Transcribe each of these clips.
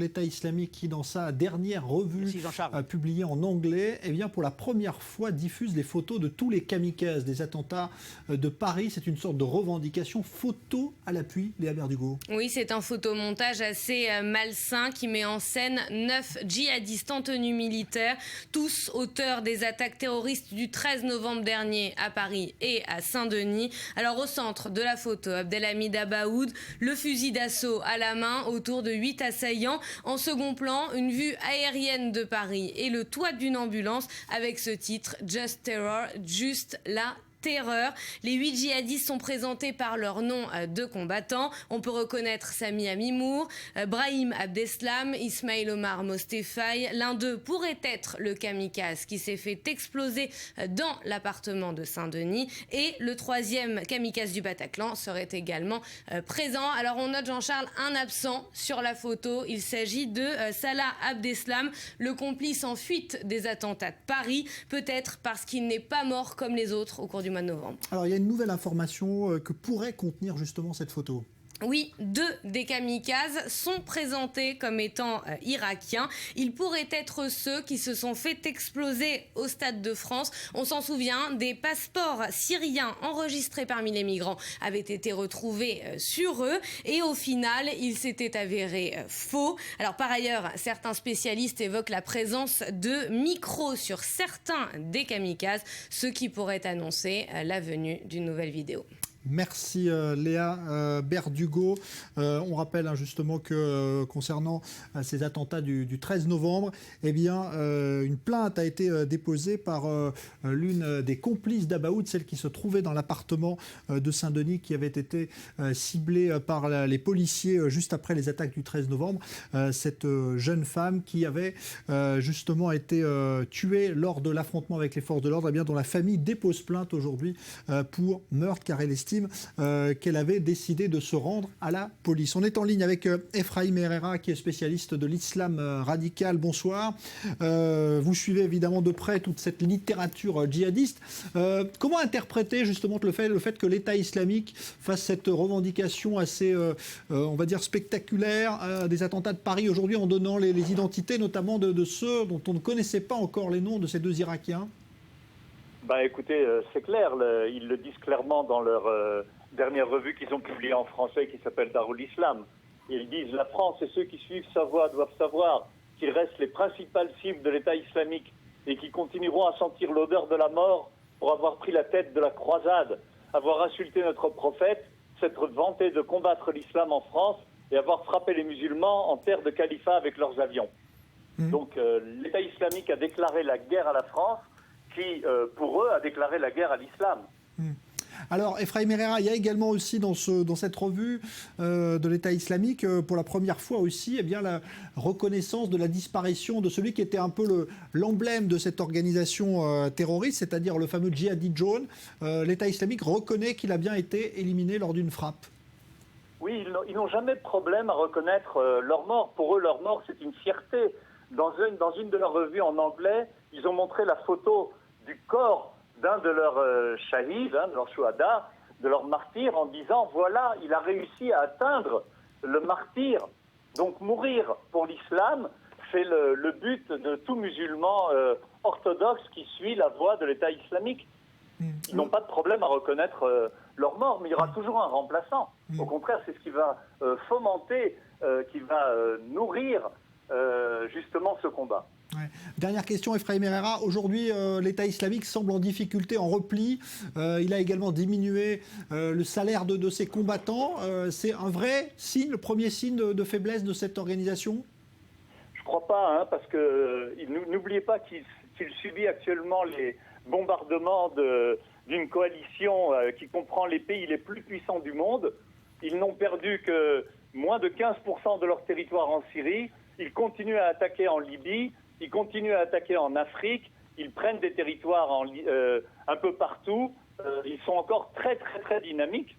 L'État islamique qui, dans sa dernière revue publiée en anglais, eh bien, pour la première fois diffuse les photos de tous les kamikazes des attentats de Paris. C'est une sorte de revendication photo à l'appui, Léa Berdugo. Oui, c'est un photomontage assez malsain qui met en scène 9 djihadistes en tenue militaire, tous auteurs des attaques terroristes du 13 novembre dernier à Paris et à Saint-Denis. Alors au centre de la photo, Abdelhamid Abaoud, le fusil d'assaut à la main autour de 8 assaillants. En second plan, une vue aérienne de Paris et le toit d'une ambulance avec ce titre « Just Terror », juste la terreur. Les 8 djihadistes sont présentés par leur nom de combattants. On peut reconnaître Sami Amimour, Brahim Abdeslam, Ismail Omar Mostefaï. L'un d'eux pourrait être le kamikaze qui s'est fait exploser dans l'appartement de Saint-Denis. Et le troisième kamikaze du Bataclan serait également présent. Alors on note, Jean-Charles, un absent sur la photo. Il s'agit de Salah Abdeslam, le complice en fuite des attentats de Paris. Peut-être parce qu'il n'est pas mort comme les autres au cours du mois de novembre. Alors il y a une nouvelle information que pourrait contenir justement cette photo. Oui, 2 des kamikazes sont présentés comme étant irakiens. Ils pourraient être ceux qui se sont fait exploser au Stade de France. On s'en souvient, des passeports syriens enregistrés parmi les migrants avaient été retrouvés sur eux. Et au final, ils s'étaient avérés faux. Alors par ailleurs, certains spécialistes évoquent la présence de micros sur certains des kamikazes, ce qui pourrait annoncer la venue d'une nouvelle vidéo. Merci Léa Berdugo. On rappelle justement que concernant ces attentats du 13 novembre, eh bien, une plainte a été déposée par l'une des complices d'Abaoud, celle qui se trouvait dans l'appartement de Saint-Denis qui avait été ciblée par les policiers juste après les attaques du 13 novembre. Cette jeune femme qui avait justement été tuée lors de l'affrontement avec les forces de l'ordre, eh bien, dont la famille dépose plainte aujourd'hui pour meurtre car elle estime qu'elle avait décidé de se rendre à la police. On est en ligne avec Efraïm Herrera, qui est spécialiste de l'islam radical. Bonsoir. Vous suivez évidemment de près toute cette littérature djihadiste. Comment interpréter justement le fait que l'État islamique fasse cette revendication assez, on va dire, spectaculaire des attentats de Paris aujourd'hui en donnant les identités notamment de ceux dont on ne connaissait pas encore les noms de ces 2 Irakiens? Bah écoutez, c'est clair, ils le disent clairement dans leur dernière revue qu'ils ont publiée en français qui s'appelle Darul Islam. Ils disent « La France et ceux qui suivent sa voie doivent savoir qu'ils restent les principales cibles de l'État islamique et qui continueront à sentir l'odeur de la mort pour avoir pris la tête de la croisade, avoir insulté notre prophète, s'être vanté de combattre l'islam en France et avoir frappé les musulmans en terre de califat avec leurs avions. » Donc l'État islamique a déclaré la guerre à la France, qui, pour eux, a déclaré la guerre à l'islam. Alors, Efraïm Herrera, il y a également aussi dans cette revue de l'État islamique, pour la première fois aussi, eh bien, la reconnaissance de la disparition de celui qui était un peu l'emblème de cette organisation terroriste, c'est-à-dire le fameux djihadi jaune. L'État islamique reconnaît qu'il a bien été éliminé lors d'une frappe. Oui, ils n'ont jamais de problème à reconnaître leur mort. Pour eux, leur mort, c'est une fierté. Dans une de leurs revues en anglais, ils ont montré la photo du corps d'un de leurs shahids, de leurs shuhada, de leurs martyrs, en disant « Voilà, il a réussi à atteindre le martyr ». Donc mourir pour l'islam, c'est le but de tout musulman orthodoxe qui suit la voie de l'État islamique. Ils n'ont pas de problème à reconnaître leur mort, mais il y aura toujours un remplaçant. Au contraire, c'est ce qui va fomenter, qui va nourrir justement ce combat. Ouais. Dernière question, Efraïm Herrera. Aujourd'hui, l'État islamique semble en difficulté, en repli. Il a également diminué le salaire de ses combattants. C'est un vrai signe, le premier signe de faiblesse de cette organisation? Je ne crois pas, parce que n'oubliez pas qu'il subit actuellement les bombardements d'une coalition qui comprend les pays les plus puissants du monde. Ils n'ont perdu que moins de 15% de leur territoire en Syrie. Ils continuent à attaquer en Libye. Ils continuent à attaquer en Afrique, ils prennent des territoires un peu partout, ils sont encore très très très dynamiques.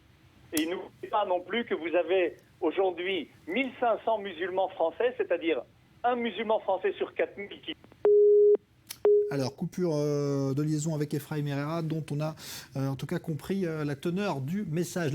Et n'oubliez pas non plus que vous avez aujourd'hui 1500 musulmans français, c'est-à-dire un musulman français sur 4000 qui... Alors, coupure de liaison avec Efraïm Herrera, dont on a en tout cas compris la teneur du message.